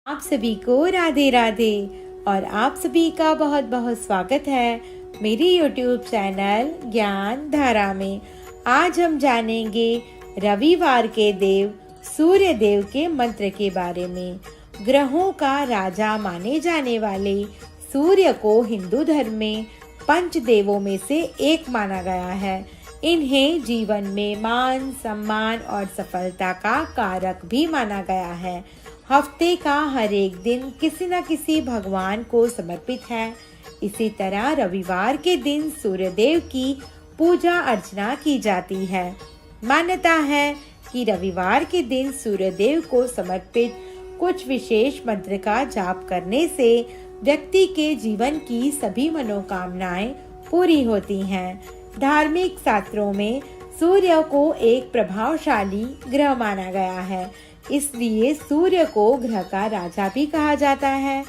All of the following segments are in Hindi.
आप सभी को राधे राधे और आप सभी का बहुत बहुत स्वागत है मेरी YouTube चैनल ज्ञान धारा में। आज हम जानेंगे रविवार के देव सूर्य देव के मंत्र के बारे में। ग्रहों का राजा माने जाने वाले सूर्य को हिंदू धर्म में पंच देवों में से एक माना गया है। इन्हें जीवन में मान, सम्मान और सफलता का कारक भी माना गया है। हफ्ते का हर एक दिन किसी न किसी भगवान को समर्पित है। इसी तरह रविवार के दिन सूर्यदेव की पूजा अर्चना की जाती है। मान्यता है कि रविवार के दिन सूर्यदेव को समर्पित कुछ विशेष मंत्र का जाप करने से व्यक्ति के जीवन की सभी मनोकामनाएं पूरी होती हैं। धार्मिक शास्त्रों में सूर्य को एक प्रभावशाली ग्रह माना गया है, इसलिए सूर्य को ग्रह का राजा भी कहा जाता है।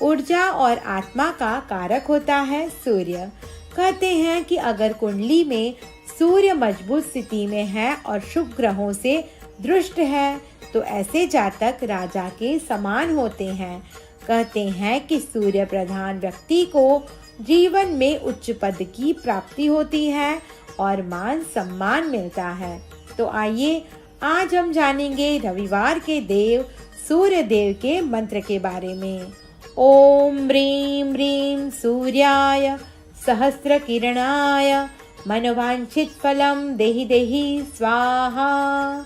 ऊर्जा और आत्मा का कारक होता है सूर्य। कहते हैं कि अगर कुंडली में सूर्य मजबूत स्थिति में है और शुभ ग्रहों से दृष्ट है तो ऐसे जातक राजा के समान होते हैं। कहते हैं कि सूर्य प्रधान व्यक्ति को जीवन में उच्च पद की प्राप्ति होती है और मान सम्मान मिलता है। तो आइए आज हम जानेंगे रविवार के देव सूर्य देव के मंत्र के बारे में। ओम ह्रीं ह्रीं सूर्याय सहस्र किरणाय मनोवांछित फलम देहि देहि स्वाहा।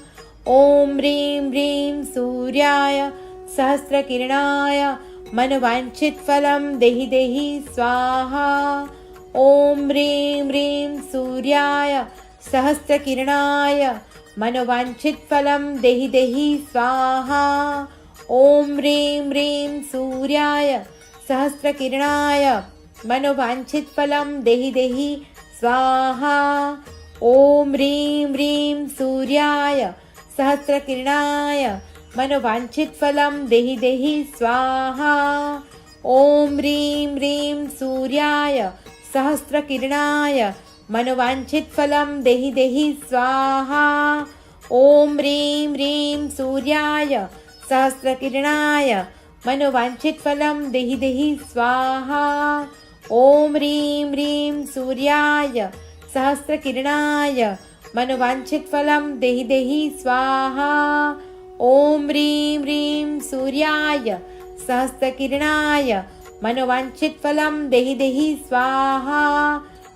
ओम ह्रीं ह्रीं सूर्याय सहस्र किरणाय मनोवांछित फलम देहि देहि स्वाहा। ओम ह्रीं ह्रीं सूर्याय सहस्र किरणाय मनोवांछित फलम देहि देहि स्वाहा। ओम ह्रीं ह्रीं सूर्याय सहस्र किरणाय मनोवांछित फलम देहि देहि स्वाहा। ओम ह्रीं ह्रीं सूर्याय सहस्र किरणाय मनोवांछित फलम देहि देहि स्वाहा। ओम ह्रीं ह्रीं सूर्याय सहस्र किरणाय मनोवांछित फलम देहि देहि स्वाहा। ओम ह्रीं ह्रीं सूर्याय सहस्र किरणाय मनोवांछित फलम देहि देहि स्वाहा। ओम ह्रीं ह्रीं सूर्याय सहस्र किरणाय मनोवांछित फलम देहि देहि स्वाहा। ओम ह्रीं ह्रीं सूर्याय सहस्र किरणाय मनोवांछित फलम देहि देहि स्वाहा।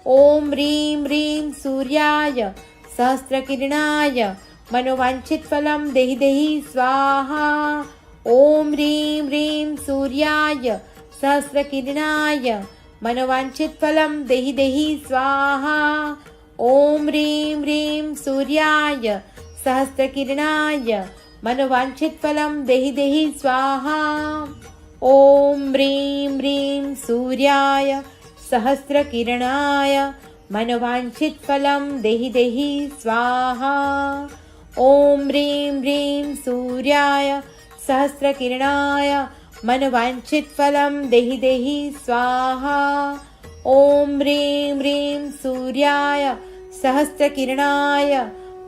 ओम ह्रीं ह्रीं सूर्याय सहस्र किरणाय मनोवांछित फलम देहि देहि स्वाहा। ओम ह्रीं ह्रीं सूर्याय सहस्र किरणाय मनोवांछित फलम देहि देहि स्वाहा। ओम ह्रीं ह्रीं सूर्याय सहस्र किरणाय मनोवांछित फलम देहि देहि स्वाहा। ओम ह्रीं ह्रीं सूर्याय सहस्र किरणाय मनोवांछित फलम देहि देहि स्वाहा। ओम ह्रीं ह्रीं सूर्याय सहस्र किरणाय मनोवांछित फलम देहि देहि स्वाहा। ओम ह्रीं ह्रीं सूर्याय सहस्र किरणाय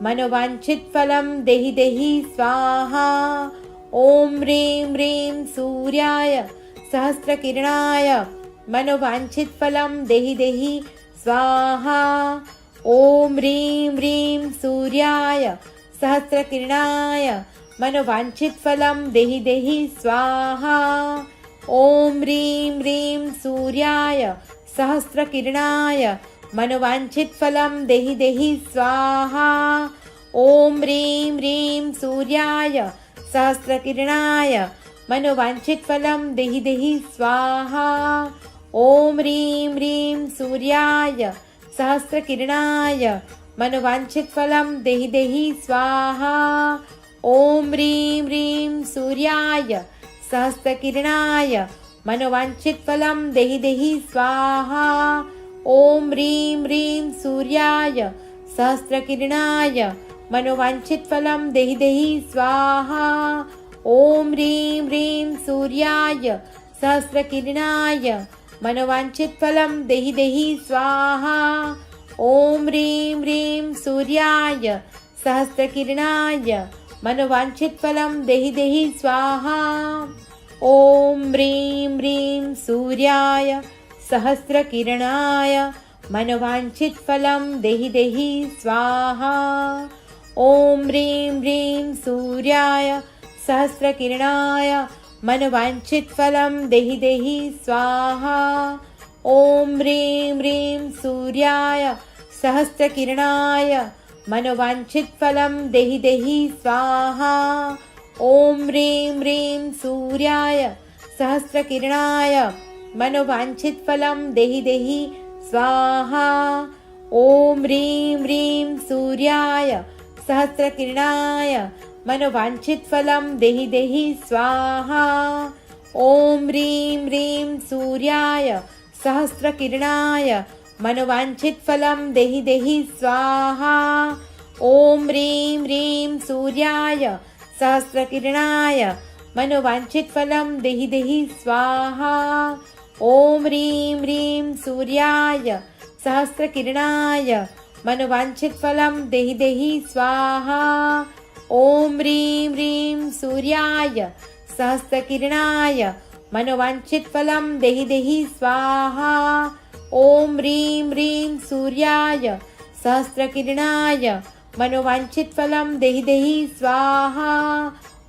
मनोवांछित फलम देहि देहि स्वाहा। ओम ह्रीं ह्रीं सूर्याय सहस्र किरणाय मनोवांछित फलम देहि देहि स्वाहा। ओम ह्रीं ह्रीं सूर्याय सहस्र किरणाय मनोवांछित फलम देहि देहि स्वाहा। ओम ह्रीं ह्रीं सूर्याय सहस्र किरणाय मनोवांछित फलम देहि देहि स्वाहा। ओम ह्रीं ह्रीं सूर्याय सहस्र किरणाय मनोवांछित फलम देहि देहि स्वाहा। ओम ह्रीं ह्रीं सूर्याय सहस्र किरणाय मनोवांछित फलम देहि देहि स्वाहा। ओम ह्रीं ह्रीं सूर्याय सहस्र किरणाय मनोवांछित फलम देहि देहि स्वाहा। ओम ह्रीं ह्रीं सूर्याय सहस्र किरणाय मनोवांछित फलम देहि देहि स्वाहा। ओम ह्रीं ह्रीं सूर्याय सहस्र किरणाय मनोवांछित फलम देहि देहि स्वाहा। ओम ह्रीं ह्रीं सूर्याय सहस्र किरणाय मनोवांछित फलम देहि देहि स्वाहा। ॐ ह्रीं ह्रीं सूर्याय सहस्रकिरणाय मनोवाञ्छितफलं देहि देहि स्वाहा। ॐ ह्रीं ह्रीं सूर्याय सहस्रकिरणाय मनोवाञ्छितफलं देहि देहि स्वाहा। ॐ ह्रीं ह्रीं सूर्याय सहस्रकिरणाय मनोवाञ्छितफलं देहि देहि स्वाहा। ॐ ह्रीं ह्रीं सूर्याय सहस्रकिरणाय मनोवाञ्छितफलं देहि देहि स्वाहा। ॐ ह्रीं ह्रीं सूर्याय सहस्रकिरणाय मनोवाञ्छितफलं देहि देहि स्वाहा। ॐ ह्रीं ह्रीं सूर्याय सहस्रकिरणाय मनोवाञ्छितफलं देहि देहि स्वाहा। ॐ ह्रीं ह्रीं सूर्याय सहस्रकिरणाय मनोवाञ्छितफलं देहि देहि स्वाहा। ॐ ह्रीं ह्रीं सूर्याय सहस्रकिरणाय मनोवाञ्छितफलं देहि देहि स्वाहा। ॐ ह्रीं ह्रीं सूर्याय सहस्रकिरणाय मनोवाञ्छितफलं देहि देहि स्वाहा। ॐ ह्रीं ह्रीं सूर्याय सहस्रकिरणाय मनोवाञ्छितफलं देहि देहि स्वाहा।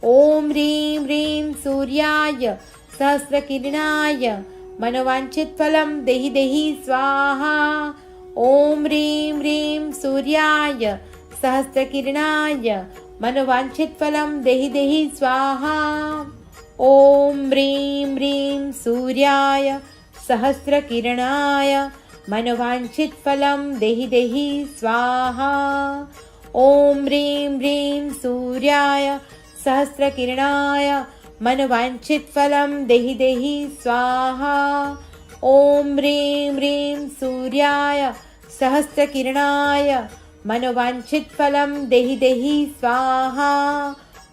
ॐ ह्रीं ह्रीं सूर्याय सहस्रकिरणाय मनोवाञ्छितफलं देहि देहि स्वाहा। ॐ ह्रीं ह्रीं सूर्याय सहस्रकिरणाय मनोवाञ्छितफलं देहि देहि स्वाहा। ॐ ह्रीं ह्रीं सूर्याय सहस्रकिरणाय मनोवाञ्छितफलं देहि देहि स्वाहा। ॐ ह्रीं ह्रीं सूर्याय सहस्रकिरणाय मनोवाञ्छितफलं देहि देहि स्वाहा। ॐ ह्रीं ह्रीं सूर्याय सहस्रकिरणाय मनोवाञ्छितफलं देहि देहि स्वाहा।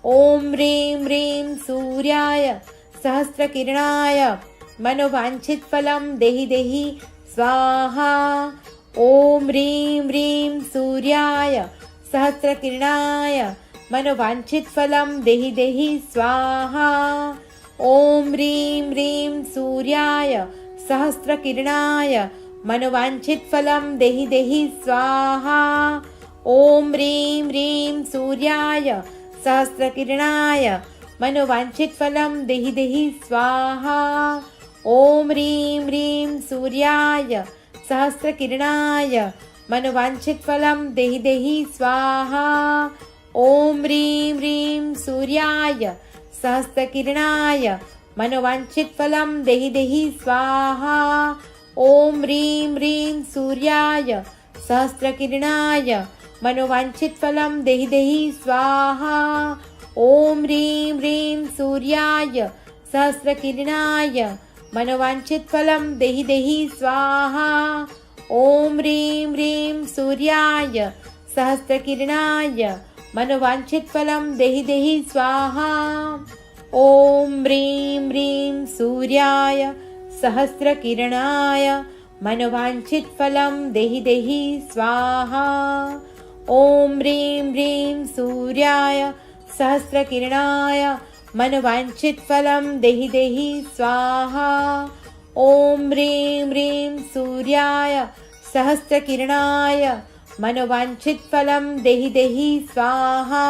ॐ ह्रीं ह्रीं सूर्याय सहस्रकिरणाय मनोवाञ्छितफलं देहि देहि स्वाहा। ॐ ह्रीं ह्रीं सूर्याय सहस्रकिरणाय मनोवाञ्छितफलं देहि देहि स्वाहा। ॐ ह्रीं ह्रीं सूर्याय सहस्रकिरणाय मनोवाञ्छितफलं देहि देहि स्वाहा। ॐ ह्रीं ह्रीं सूर्याय सहस्रकिरणाय मनोवाञ्छितफलं देहि देहि स्वाहा। ॐ ह्रीं ह्रीं सूर्याय सहस्रकिरणाय मनोवाञ्छितफलं देहि देहि स्वाहा। ॐ ह्रीं ह्रीं सूर्याय सहस्रकिरणाय मनोवाञ्छितफलं देहि देहि स्वाहा। ॐ ह्रीं ह्रीं सूर्याय सहस्रकिरणाय मनोवाञ्छितफलं देहि देहि स्वाहा। ॐ ह्रीं ह्रीं सूर्याय सहस्रकिरणाय मनोवाञ्छितफलं देहि देहि स्वाहा। ॐ ह्रीं ह्रीं सूर्याय सहस्रकिरणाय मनोवाञ्छितफलं देहि देहि स्वाहा। ॐ ह्रीं ह्रीं सूर्याय सहस्रकिरणाय मनोवाञ्छितफलं देहि देहि स्वाहा। ॐ ह्रीं ह्रीं सूर्याय सहस्रकिरणाय मनोवाञ्छितफलं देहि देहि स्वाहा। ॐ ह्रीं ह्रीं सूर्याय सहस्रकिरणाय मनोवाञ्छितफलं देहि देहि स्वाहा।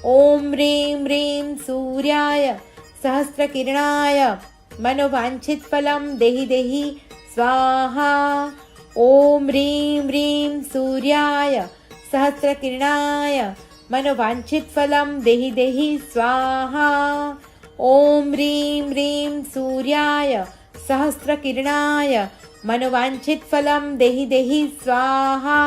ॐ ह्रीं ह्रीं सूर्याय सहस्रकिरणाय मनोवाञ्छितफलं देहि देहि स्वाहा। ॐ ह्रीं ह्रीं सूर्याय सहस्रकिरणाय मनोवाञ्छितफलं देहि देहि स्वाहा। ॐ ह्रीं ह्रीं सूर्याय सहस्रकिरणाय मनोवाञ्छितफलं देहि देहि स्वाहा।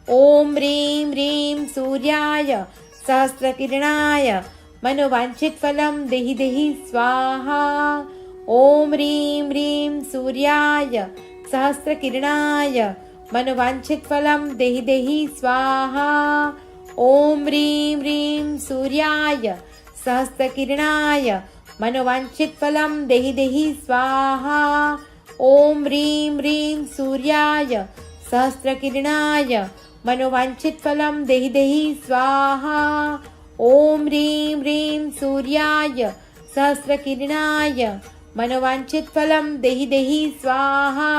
ॐ ह्रीं ह्रीं सूर्याय सहस्रकिरणाय मनोवाञ्छितफलं देहि देहि स्वाहा। ॐ ह्रीं ह्रीं सूर्याय सहस्रकिरणाय मनोवाञ्छितफलं देहि देहि स्वाहा। ॐ ह्रीं ह्रीं सूर्याय सहस्रकिरणाय मनोवाञ्छितफलं देहि देहि स्वाहा। ॐ ह्रीं ह्रीं सूर्याय सहस्रकिरणाय मनोवाञ्छितफलं देहि देहि स्वाहा। ॐ ह्रीं ह्रीं सूर्याय सहस्रकिरणाय मनोवाञ्छितफलं देहि देहि स्वाहा।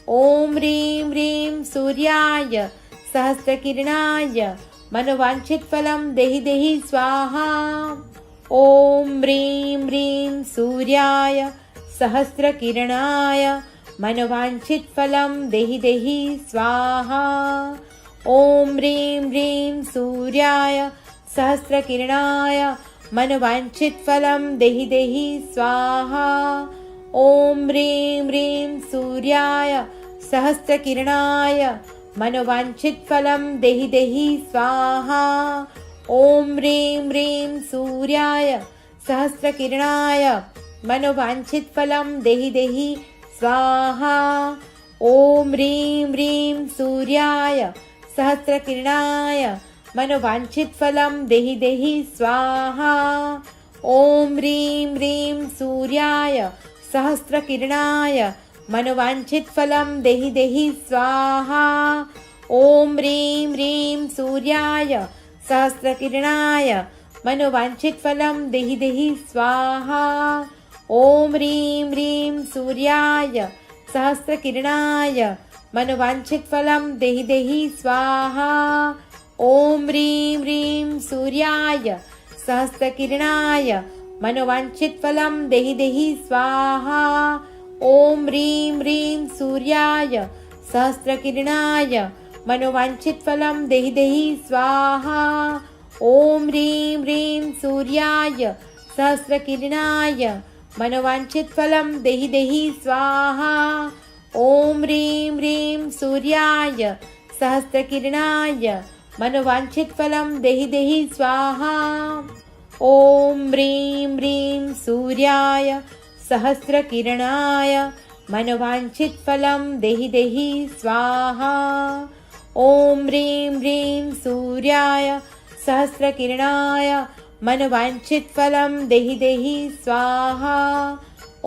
ॐ ह्रीं ह्रीं सूर्याय सहस्रकिरणाय मनोवाञ्छितफलं देहि देहि स्वाहा। ॐ ह्रीं ह्रीं सूर्याय सहस्रकिरणाय मनोवाञ्छितफलं देहि देहि स्वाहा। ॐ ह्रीं ह्रीं सूर्याय सहस्रकिरणाय मनोवाञ्छितफलं देहि देहि स्वाहा। ॐ ह्रीं ह्रीं सूर्याय सहस्रकिरणाय मनोवाञ्छितफलं देहि देहि स्वाहा। ॐ ह्रीं ह्रीं सूर्याय सहस्रकिरणाय मनोवाञ्छितफलं देहि देहि स्वाहा। ॐ ह्रीं ह्रीं सूर्याय सहस्रकिरणाय मनोवाञ्छितफलं देहि देहि स्वाहा। ॐ ह्रीं ह्रीं सूर्याय सहस्रकिरणाय मनोवाञ्छितफलं देहि देहि स्वाहा। ॐ ह्रीं ह्रीं सूर्याय सहस्रकिरणाय मनोवाञ्छितफलं देहि देहि स्वाहा। ॐ ह्रीं ह्रीं सूर्याय सहस्रकिरणाय मनोवाञ्छितफलं देहि देहि स्वाहा। ॐ ह्रीं ह्रीं सूर्याय सहस्रकिरणाय मनोवाञ्छितफलं देहि देहि स्वाहा। ॐ ह्रीं ह्रीं सूर्याय सहस्रकिरणाय मनोवाञ्छितफलं देहि देहि स्वाहा। ॐ ह्रीं ह्रीं सूर्याय सहस्रकिरणाय मनोवाञ्छितफलं देहि देहि स्वाहा। ॐ ह्रीं ह्रीं सूर्याय सहस्रकिरणाय मनोवाञ्छितफलं देहि देहि स्वाहा। ॐ ह्रीं ह्रीं सूर्याय सहस्रकिरणाय मनोवाञ्छितफलं देहि देहि स्वाहा। ॐ ह्रीं ह्रीं सूर्याय सहस्रकिरणाय मनोवाञ्छितफलं देहि देहि स्वाहा।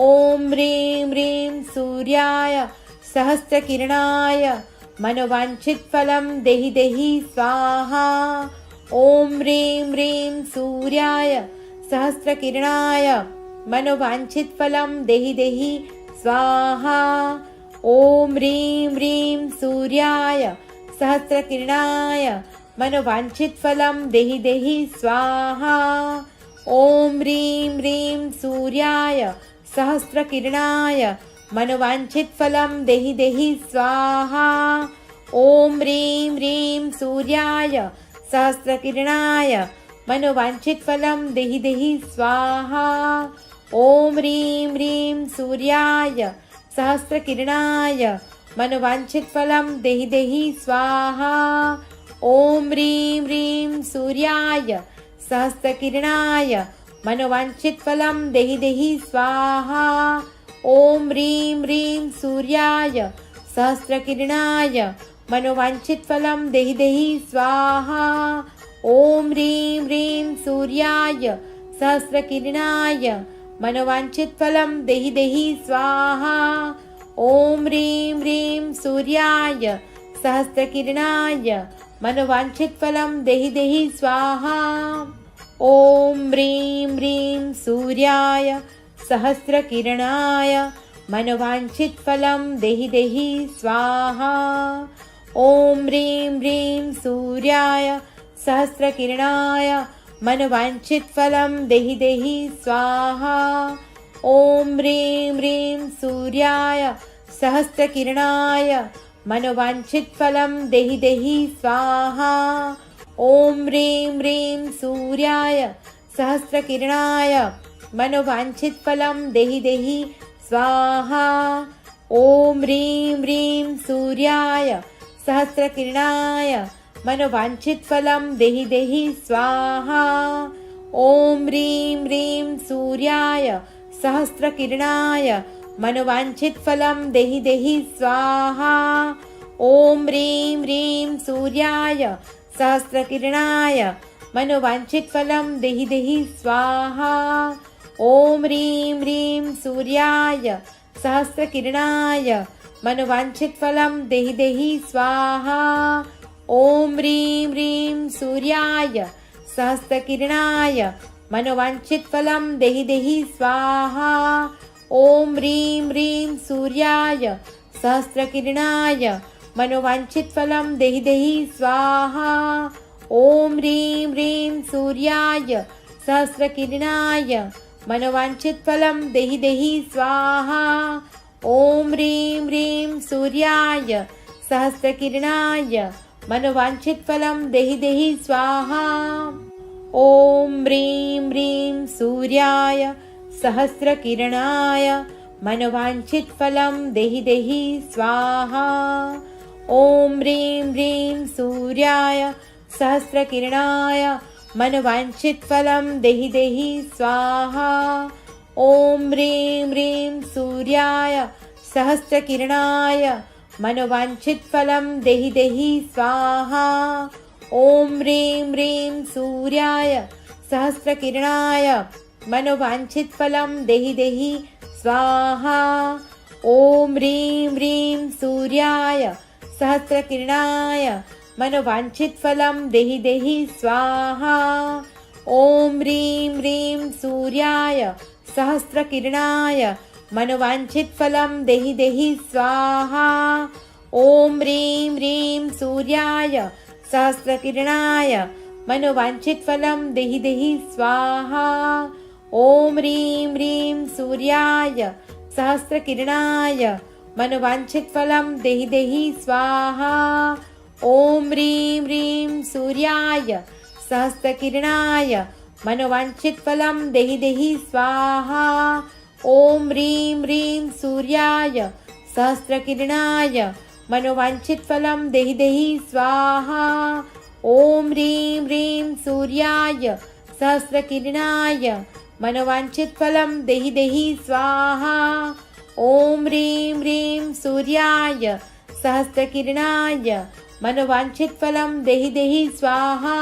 ॐ ह्रीं ह्रीं सूर्याय सहस्रकिरणाय मनोवाञ्छितफलं देहि देहि स्वाहा। ॐ ह्रीं ह्रीं सूर्याय सहस्रकिरणाय मनोवाञ्छितफलं देहि देहि स्वाहा। ॐ ह्रीं ह्रीं सूर्याय सहस्रकिरणाय मनोवाञ्छितफलं देहि देहि स्वाहा। ॐ ह्रीं ह्रीं सूर्याय सहस्रकिरणाय मनोवाञ्छितफलं देहि देहि स्वाहा। ॐ ह्रीं ह्रीं सूर्याय सहस्रकिरणाय मनोवाञ्छितफलं देहि देहि स्वाहा। ॐ ह्रीं ह्रीं सूर्याय सहस्रकिरणाय मनोवाञ्छितफलं देहि देहि स्वाहा। ॐ ह्रीं ह्रीं सूर्याय सहस्रकिरणाय मनोवाञ्छितफलं देहि देहि स्वाहा। ॐ ह्रीं ह्रीं सूर्याय सहस्रकिरणाय मनोवाञ्छितफलं देहि देहि स्वाहा। ॐ ह्रीं ह्रीं सूर्याय सहस्रकिरणाय मनोवाञ्छितफलं देहि देहि स्वाहा। ॐ ह्रीं ह्रीं सूर्याय सहस्रकिरणाय मनोवाञ्छितफलं देहि देहि स्वाहा। ॐ ह्रीं ह्रीं सूर्याय सहस्रकिरणाय मनोवाञ्छितफलं देहि देहि स्वाहा। ॐ ह्रीं ह्रीं सूर्याय सहस्रकिरणाय मनोवाञ्छितफलं देहि देहि स्वाहा। ॐ ह्रीं ह्रीं सूर्याय सहस्रकिरणाय मनोवाञ्छितफलं देहि देहि स्वाहा। ॐ ह्रीं ह्रीं सूर्याय सहस्रकिरणाय मनोवाञ्छितफलं देहि देहि स्वाहा। ॐ ह्रीं ह्रीं सूर्याय सहस्रकिरणाय मनोवाञ्छितफलं देहि देहि स्वाहा। ॐ ह्रीं ह्रीं सूर्याय सहस्रकिरणाय मनोवाञ्छितफलं देहि देहि स्वाहा। ॐ ह्रीं ह्रीं सूर्याय सहस्रकिरणाय मनोवाञ्छितफलं देहि देहि स्वाहा। ॐ ह्रीं ह्रीं सूर्याय सहस्रकिरणाय मनोवाञ्छितफलं देहि देहि स्वाहा। ॐ ह्रीं ह्रीं सूर्याय सहस्रकिरणाय मनोवाञ्छितफलं देहि देहि स्वाहा। ॐ ह्रीं ह्रीं सूर्याय सहस्रकिरणाय मनोवाञ्छितफलं देहि देहि स्वाहा। ॐ ह्रीं ह्रीं सूर्याय सहस्रकिरणाय मनोवाञ्छितफलं देहि देहि स्वाहा। ॐ ह्रीं ह्रीं सूर्याय सहस्रकिरणाय मनोवाञ्छितफलं देहि देहि स्वाहा। ॐ ह्रीं ह्रीं सूर्याय सहस्रकिरणाय मनोवाञ्छितफलं देहि देहि स्वाहा। ॐ ह्रीं ह्रीं सूर्याय सहस्रकिरणाय मनोवाञ्छितफलं देहि देहि स्वाहा। ॐ ह्रीं ह्रीं सूर्याय सहस्रकिरणाय मनोवाञ्छितफलं देहि देहि स्वाहा। ॐ ह्रीं ह्रीं सूर्याय सहस्रकिरणाय मनोवाञ्छितफलं देहि देहि स्वाहा। ॐ ह्रीं ह्रीं सूर्याय सहस्रकिरणाय मनोवाञ्छितफलं देहि देहि स्वाहा। ॐ ह्रीं ह्रीं सूर्याय सहस्रकिरणाय मनोवाञ्छितफलं देहि देहि स्वाहा। ॐ ह्रीं ह्रीं सूर्याय सहस्रकिरणाय मनोवाञ्छितफलं देहि देहि स्वाहा। ॐ ह्रीं ह्रीं सूर्याय सहस्रकिरणाय मनोवाञ्छितफलं देहि देहि स्वाहा। ॐ ह्रीं ह्रीं सूर्याय सहस्रकिरणाय मनोवाञ्छितफलं देहि देहि स्वाहा। ॐ ह्रीं ह्रीं सूर्याय सहस्रकिरणाय मनोवाञ्छितफलं देहि देहि स्वाहा। ॐ ह्रीं ह्रीं सूर्याय सहस्रकिरणाय मनोवाञ्छितफलं देहि देहि स्वाहा। ॐ ह्रीं ह्रीं सूर्याय सहस्रकिरणाय मनोवाञ्छितफलं देहि देहि स्वाहा।